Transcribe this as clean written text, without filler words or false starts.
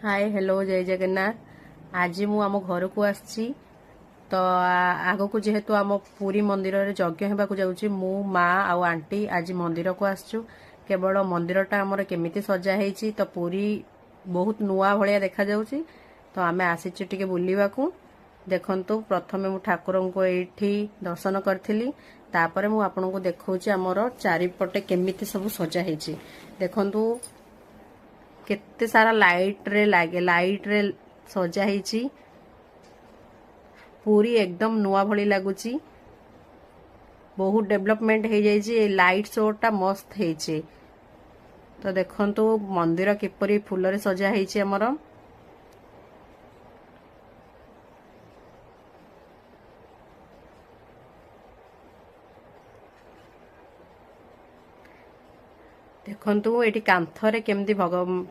Hi hello जय जगन्नाथ। आज मु आम घर को आसी तो आग को जेहेतु आम पुरी मंदिर रे यज्ञ होगा जाऊँगी मु माँ आउ आंटी आज मंदिर को आसचु। केवल मंदिरटा आमर केमिति सजा हेची तो पुरी बहुत नुआ भलिया देखा जाउची। तो आमे आसीचु टिके बुलिबा को। देखंतु प्रथमे मु ठाकुर को एठी दर्शन करथिली, तापरे मु आपन को देखौची आमर चारिपटे केमिति सब सजा हेची। देखंतु केते सारा लाइट रे सजा हेची। पूरी एकदम नुआ भली लागुची। बहुत डेवलपमेंट हो जाइए। लाइट शो टा मस्त हेची। तो देखंतु मंदिर किपरि फूल रे सजा हेची हमर। देखंतु एटी कांथरे केमती ठाकुर